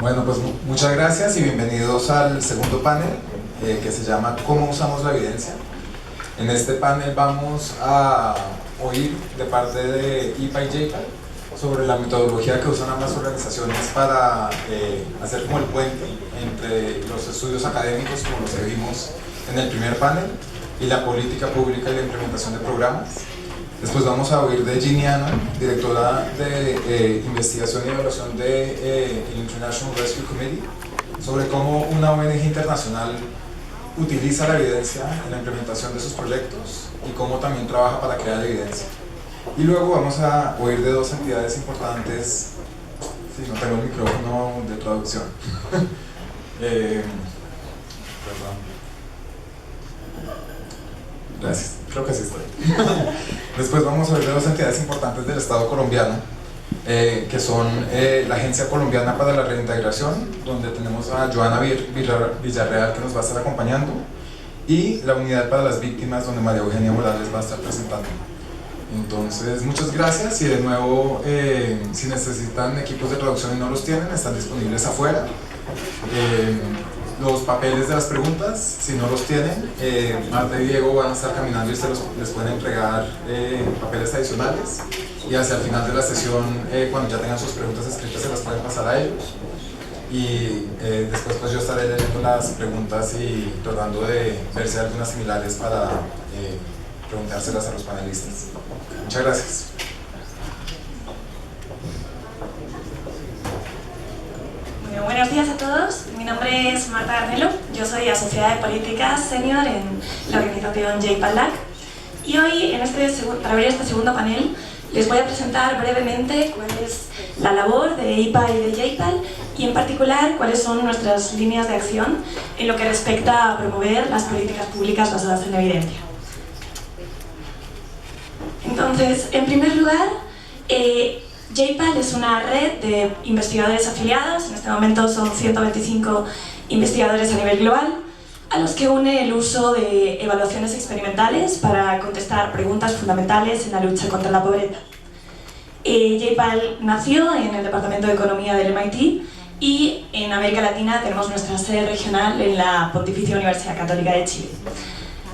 Bueno, pues muchas gracias y bienvenidos al segundo panel que se llama ¿Cómo usamos la evidencia? En este panel vamos a oír de parte de IPA y JPAL sobre la metodología que usan ambas organizaciones para hacer como el puente entre los estudios académicos, como los que vimos en el primer panel, y la política pública y la implementación de programas. Después vamos a oír de Ginny Annan, directora de investigación y evaluación del International Rescue Committee, sobre cómo una ONG internacional utiliza la evidencia en la implementación de sus proyectos y cómo también trabaja para crear evidencia. Y luego vamos a oír de dos entidades importantes. Sí, no tengo el micrófono de traducción. Perdón. Gracias, creo que sí estoy. Después vamos a ver de dos entidades importantes del Estado colombiano, que son la Agencia Colombiana para la Reintegración, donde tenemos a Joana Villarreal, que nos va a estar acompañando, y la Unidad para las Víctimas, donde María Eugenia Morales va a estar presentando. Entonces, muchas gracias, y de nuevo, si necesitan equipos de traducción y no los tienen, están disponibles afuera. Los papeles de las preguntas, si no los tienen, Marta y Diego van a estar caminando y les pueden entregar papeles adicionales, y hacia el final de la sesión, cuando ya tengan sus preguntas escritas, se las pueden pasar a ellos, y después pues yo estaré leyendo las preguntas y tratando de ver si hay algunas similares para preguntárselas a los panelistas. Muchas gracias. Buenos días a todos, mi nombre es Marta Garnelo, yo soy asociada de políticas senior en la organización JPAL-LAC, y hoy, para abrir este segundo panel, les voy a presentar brevemente cuál es la labor de IPA y de JPAL, y en particular cuáles son nuestras líneas de acción en lo que respecta a promover las políticas públicas basadas en la evidencia. Entonces, en primer lugar, JPAL es una red de investigadores afiliados, en este momento son 125 investigadores a nivel global, a los que une el uso de evaluaciones experimentales para contestar preguntas fundamentales en la lucha contra la pobreza. JPAL nació en el Departamento de Economía del MIT, y en América Latina tenemos nuestra sede regional en la Pontificia Universidad Católica de Chile.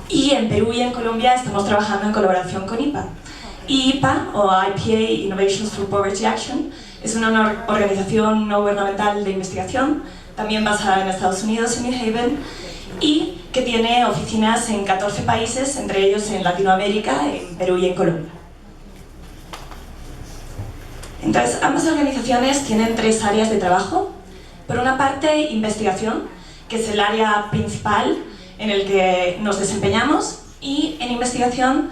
Y en Perú y en Colombia estamos trabajando en colaboración con IPA. IPA, o IPA Innovations for Poverty Action, es una organización no gubernamental de investigación, también basada en Estados Unidos, en New Haven, y que tiene oficinas en 14 países, entre ellos en Latinoamérica, en Perú y en Colombia. Entonces, ambas organizaciones tienen tres áreas de trabajo. Por una parte, investigación, que es el área principal en el que nos desempeñamos, y en investigación,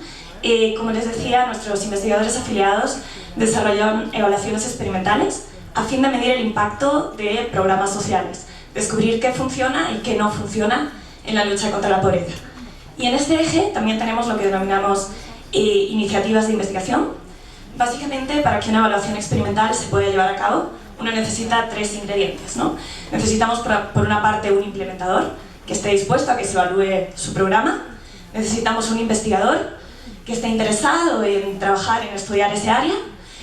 como les decía, nuestros investigadores afiliados desarrollan evaluaciones experimentales a fin de medir el impacto de programas sociales, descubrir qué funciona y qué no funciona en la lucha contra la pobreza. Y en este eje también tenemos lo que denominamos iniciativas de investigación. Básicamente, para que una evaluación experimental se pueda llevar a cabo, uno necesita tres ingredientes, ¿no? Necesitamos, por una parte, un implementador que esté dispuesto a que se evalúe su programa. Necesitamos un investigador que esté interesado en trabajar en estudiar ese área,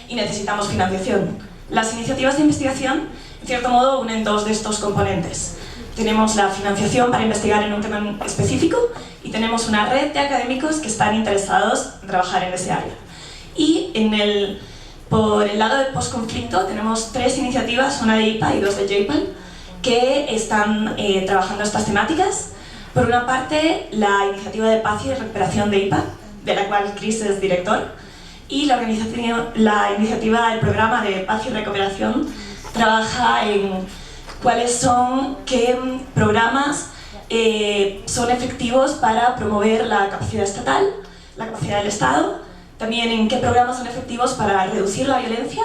y necesitamos financiación. Las iniciativas de investigación, en cierto modo, unen dos de estos componentes. Tenemos la financiación para investigar en un tema específico, y tenemos una red de académicos que están interesados en trabajar en ese área. Y por el lado del postconflicto tenemos tres iniciativas, una de IPA y dos de JPAL, que están trabajando estas temáticas. Por una parte, la iniciativa de paz y recuperación de IPA, de la cual Chris es director, y la iniciativa del programa de paz y recuperación trabaja en qué programas son efectivos para promover la capacidad estatal, la capacidad del Estado, también en qué programas son efectivos para reducir la violencia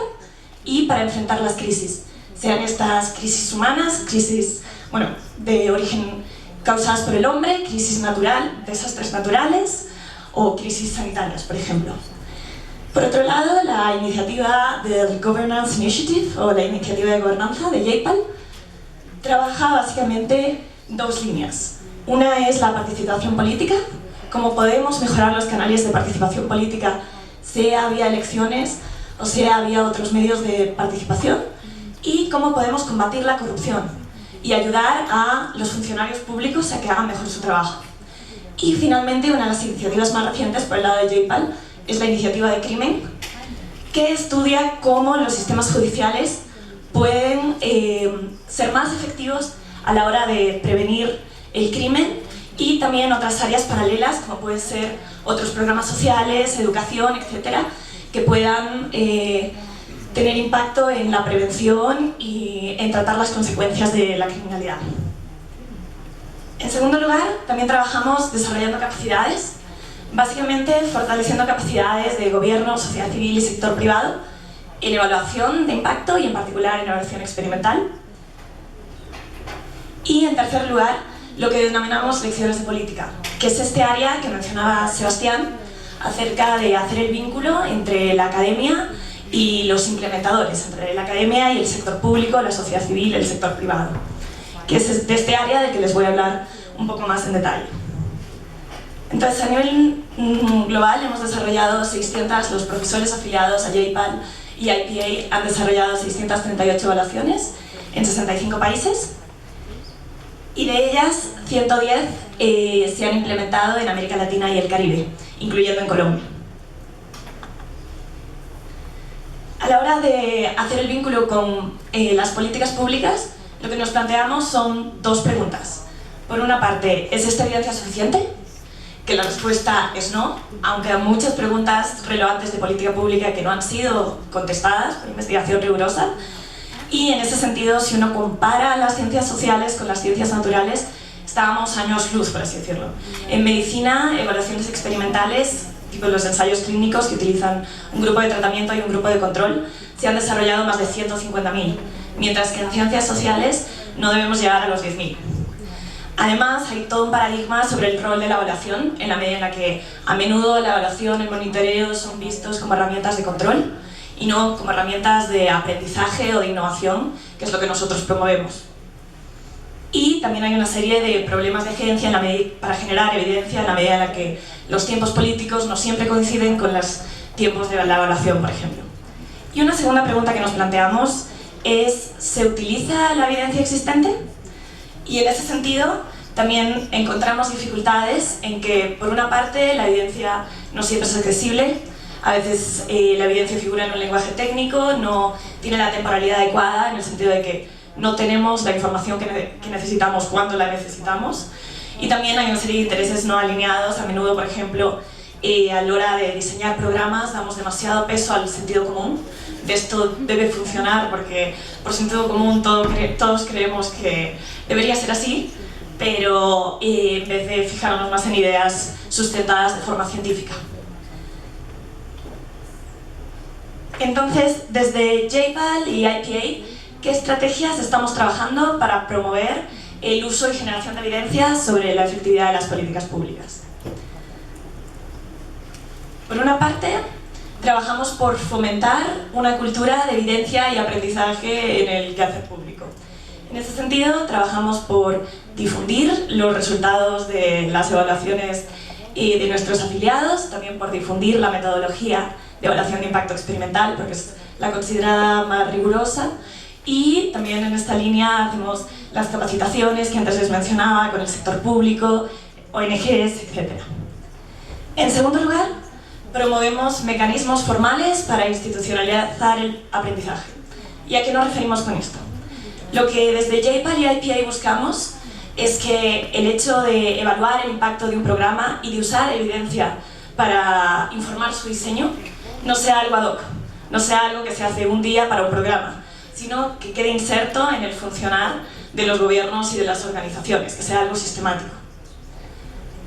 y para enfrentar las crisis, sean estas crisis humanas, crisis de origen causadas por el hombre, crisis natural, desastres naturales, o crisis sanitarias, por ejemplo. Por otro lado, la iniciativa del Governance Initiative, o la iniciativa de gobernanza de JPAL, trabaja básicamente dos líneas. Una es la participación política, cómo podemos mejorar los canales de participación política, sea vía elecciones o sea vía otros medios de participación. y cómo podemos combatir la corrupción y ayudar a los funcionarios públicos a que hagan mejor su trabajo. Y finalmente, una de las iniciativas más recientes por el lado de JPAL es la iniciativa de crimen, que estudia cómo los sistemas judiciales pueden ser más efectivos a la hora de prevenir el crimen, y también otras áreas paralelas, como pueden ser otros programas sociales, educación, etcétera, que puedan tener impacto en la prevención y en tratar las consecuencias de la criminalidad. En segundo lugar, también trabajamos desarrollando capacidades, básicamente fortaleciendo capacidades de gobierno, sociedad civil y sector privado en evaluación de impacto y en particular en evaluación experimental. Y en tercer lugar, lo que denominamos lecciones de política, que es este área que mencionaba Sebastián acerca de hacer el vínculo entre la academia y los implementadores, entre la academia y el sector público, la sociedad civil y el sector privado, que es de este área del que les voy a hablar un poco más en detalle. Entonces, a nivel global hemos desarrollado los profesores afiliados a JPAL y IPA han desarrollado 638 evaluaciones en 65 países, y de ellas 110 se han implementado en América Latina y el Caribe, incluyendo en Colombia. A la hora de hacer el vínculo con las políticas públicas, lo que nos planteamos son dos preguntas. Por una parte, ¿es esta evidencia suficiente? Que la respuesta es no, aunque hay muchas preguntas relevantes de política pública que no han sido contestadas por investigación rigurosa. Y en ese sentido, si uno compara las ciencias sociales con las ciencias naturales, estábamos años luz, por así decirlo. En medicina, evaluaciones experimentales, tipo los ensayos clínicos que utilizan un grupo de tratamiento y un grupo de control, se han desarrollado más de 150.000, mientras que en ciencias sociales no debemos llegar a los 10.000. Además, hay todo un paradigma sobre el rol de la evaluación, en la medida en la que a menudo la evaluación y el monitoreo son vistos como herramientas de control y no como herramientas de aprendizaje o de innovación, que es lo que nosotros promovemos. Y también hay una serie de problemas de agencia para generar evidencia en la medida en la que los tiempos políticos no siempre coinciden con los tiempos de la evaluación, por ejemplo. Y una segunda pregunta que nos planteamos es: ¿se utiliza la evidencia existente? Y en ese sentido también encontramos dificultades en que, por una parte, la evidencia no siempre es accesible. A veces la evidencia figura en un lenguaje técnico, no tiene la temporalidad adecuada, en el sentido de que no tenemos la información que necesitamos cuando la necesitamos. Y también hay una serie de intereses no alineados. A menudo, por ejemplo, a la hora de diseñar programas damos demasiado peso al sentido común. De esto debe funcionar porque por sentido común todos creemos que debería ser así, pero en vez de fijarnos más en ideas sustentadas de forma científica. Entonces, desde JPAL y IPA, ¿qué estrategias estamos trabajando para promover el uso y generación de evidencia sobre la efectividad de las políticas públicas? Por una parte, trabajamos por fomentar una cultura de evidencia y aprendizaje en el quehacer público. En ese sentido, trabajamos por difundir los resultados de las evaluaciones de nuestros afiliados, también por difundir la metodología de evaluación de impacto experimental, porque es la considerada más rigurosa, y también en esta línea hacemos las capacitaciones que antes les mencionaba con el sector público, ONGs, etc. En segundo lugar, promovemos mecanismos formales para institucionalizar el aprendizaje. ¿Y a qué nos referimos con esto? Lo que desde JPAL y IPA buscamos es que el hecho de evaluar el impacto de un programa y de usar evidencia para informar su diseño no sea algo ad hoc, no sea algo que se hace un día para un programa, sino que quede inserto en el funcionar de los gobiernos y de las organizaciones, que sea algo sistemático.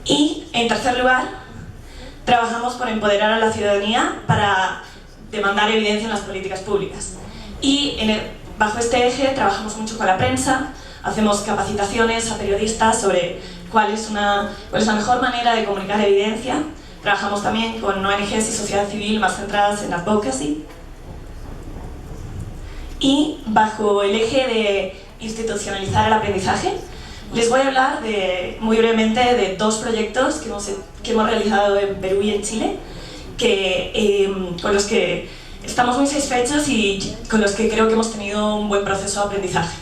Y, en tercer lugar, trabajamos por empoderar a la ciudadanía para demandar evidencia en las políticas públicas. Y bajo este eje trabajamos mucho con la prensa, hacemos capacitaciones a periodistas sobre cuál es la mejor manera de comunicar evidencia. Trabajamos también con ONGs y sociedad civil más centradas en advocacy. Y bajo el eje de institucionalizar el aprendizaje, les voy a hablar muy brevemente de dos proyectos que hemos realizado en Perú y en Chile, con los que estamos muy satisfechos y con los que creo que hemos tenido un buen proceso de aprendizaje.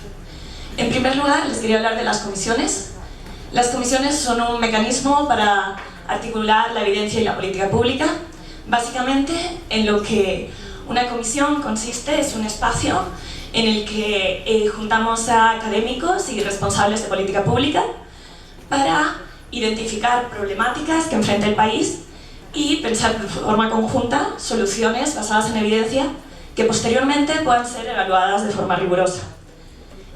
En primer lugar, les quería hablar de las comisiones. Las comisiones son un mecanismo para articular la evidencia y la política pública. Básicamente, en lo que una comisión consiste es un espacio en el que juntamos a académicos y responsables de política pública para identificar problemáticas que enfrenta el país y pensar de forma conjunta soluciones basadas en evidencia que posteriormente puedan ser evaluadas de forma rigurosa.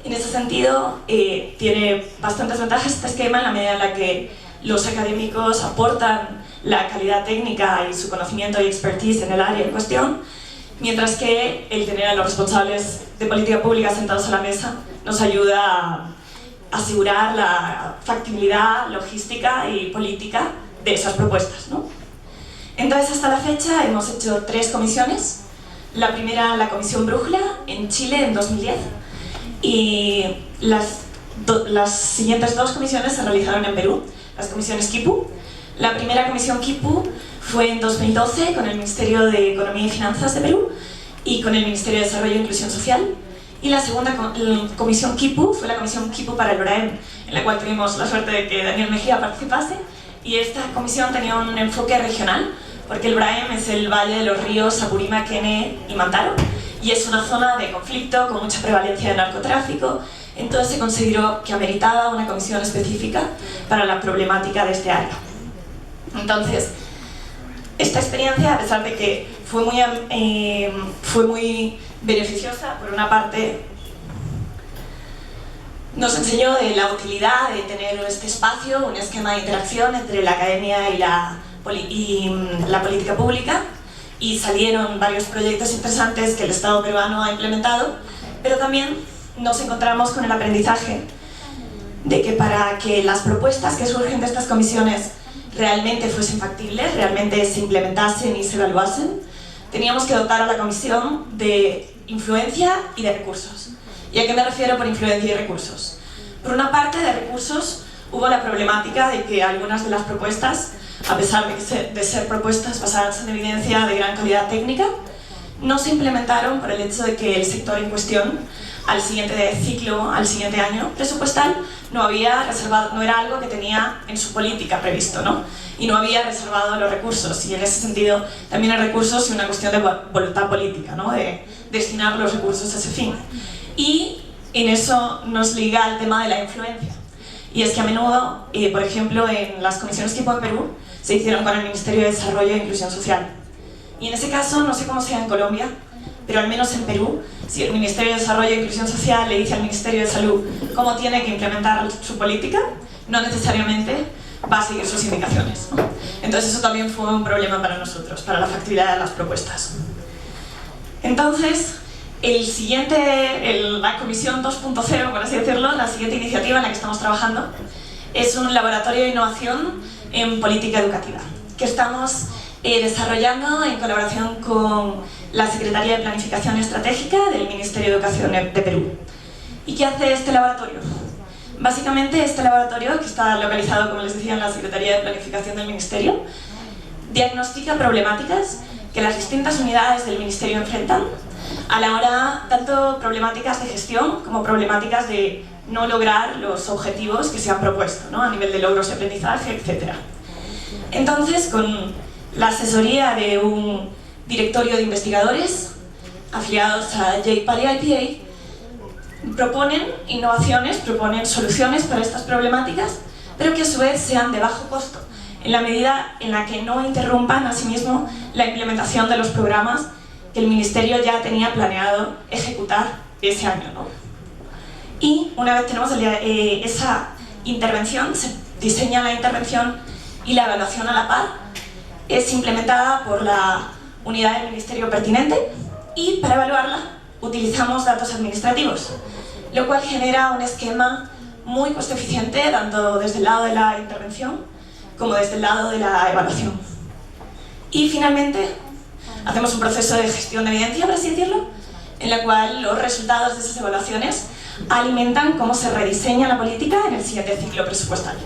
En ese sentido, tiene bastantes ventajas este esquema en la medida en la que los académicos aportan la calidad técnica y su conocimiento y expertise en el área en cuestión, mientras que el tener a los responsables de política pública sentados a la mesa nos ayuda a asegurar la factibilidad logística y política de esas propuestas, ¿no? Entonces, hasta la fecha hemos hecho 3 comisiones. La primera, la Comisión Brújula, en Chile en 2010, y las siguientes 2 comisiones se realizaron en Perú, las comisiones KIPU. La primera comisión KIPU fue en 2012 con el Ministerio de Economía y Finanzas de Perú y con el Ministerio de Desarrollo e Inclusión Social. Y la segunda comisión KIPU fue la comisión KIPU para el BRAEM, en la cual tuvimos la suerte de que Daniel Mejía participase. Y esta comisión tenía un enfoque regional, porque el BRAEM es el valle de los ríos Apurímac, Quene y Mantaro, y es una zona de conflicto con mucha prevalencia de narcotráfico. Entonces se consideró que ameritaba una comisión específica para la problemática de este área. Entonces, esta experiencia, a pesar de que fue muy beneficiosa, por una parte, nos enseñó de la utilidad de tener este espacio, un esquema de interacción entre la academia y la política pública, y salieron varios proyectos interesantes que el Estado peruano ha implementado, pero también nos encontramos con el aprendizaje de que para que las propuestas que surgen de estas comisiones realmente fuesen factibles, realmente se implementasen y se evaluasen, teníamos que dotar a la comisión de influencia y de recursos. ¿Y a qué me refiero por influencia y recursos? Por una parte, de recursos, hubo la problemática de que algunas de las propuestas, a pesar de ser propuestas basadas en evidencia de gran calidad técnica, no se implementaron por el hecho de que el sector en cuestión, al siguiente ciclo, al siguiente año presupuestal, no era algo que tenía en su política previsto, ¿no? Y no había reservado los recursos, y en ese sentido también hay recursos y una cuestión de voluntad política, ¿no? De destinar los recursos a ese fin. Y en eso nos liga el tema de la influencia. Y es que a menudo, por ejemplo, en las comisiones tipo en Perú, se hicieron con el Ministerio de Desarrollo e Inclusión Social. Y en ese caso, no sé cómo sea en Colombia, pero al menos en Perú, si el Ministerio de Desarrollo e Inclusión Social le dice al Ministerio de Salud cómo tiene que implementar su política, no necesariamente va a seguir sus indicaciones, ¿no? Entonces eso también fue un problema para nosotros, para la factibilidad de las propuestas. Entonces, la comisión 2.0, por así decirlo, la siguiente iniciativa en la que estamos trabajando, es un laboratorio de innovación en política educativa, que estamos desarrollando en colaboración con la Secretaría de Planificación Estratégica del Ministerio de Educación de Perú. ¿Y qué hace este laboratorio? Básicamente, este laboratorio, que está localizado, como les decía, en la Secretaría de Planificación del Ministerio, diagnostica problemáticas que las distintas unidades del Ministerio enfrentan a la hora, tanto problemáticas de gestión como problemáticas de no lograr los objetivos que se han propuesto, ¿no? A nivel de logros de aprendizaje, etc. Entonces, con la asesoría de un directorio de investigadores afiliados a J-PAL y IPA, proponen innovaciones, proponen soluciones para estas problemáticas, pero que a su vez sean de bajo costo, en la medida en la que no interrumpan asimismo la implementación de los programas que el Ministerio ya tenía planeado ejecutar ese año, ¿no? Y una vez tenemos esa intervención, se diseña la intervención y la evaluación a la par, es implementada por la unidad del Ministerio pertinente, y para evaluarla utilizamos datos administrativos, lo cual genera un esquema muy coste eficiente, tanto desde el lado de la intervención como desde el lado de la evaluación. Y finalmente, hacemos un proceso de gestión de evidencia, por así decirlo, en la cual los resultados de esas evaluaciones alimentan cómo se rediseña la política en el siguiente ciclo presupuestal.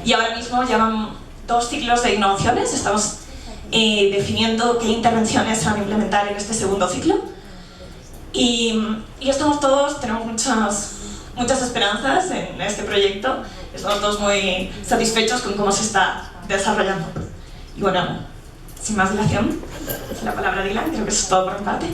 Y ahora mismo llevan 2 ciclos de innovaciones, estamos definiendo qué intervenciones se van a implementar en este segundo ciclo. Y estamos todos, tenemos muchas esperanzas en este proyecto, estamos todos muy satisfechos con cómo se está desarrollando. Y bueno, sin más dilación, la palabra a Dylan, creo que eso es todo por mi parte.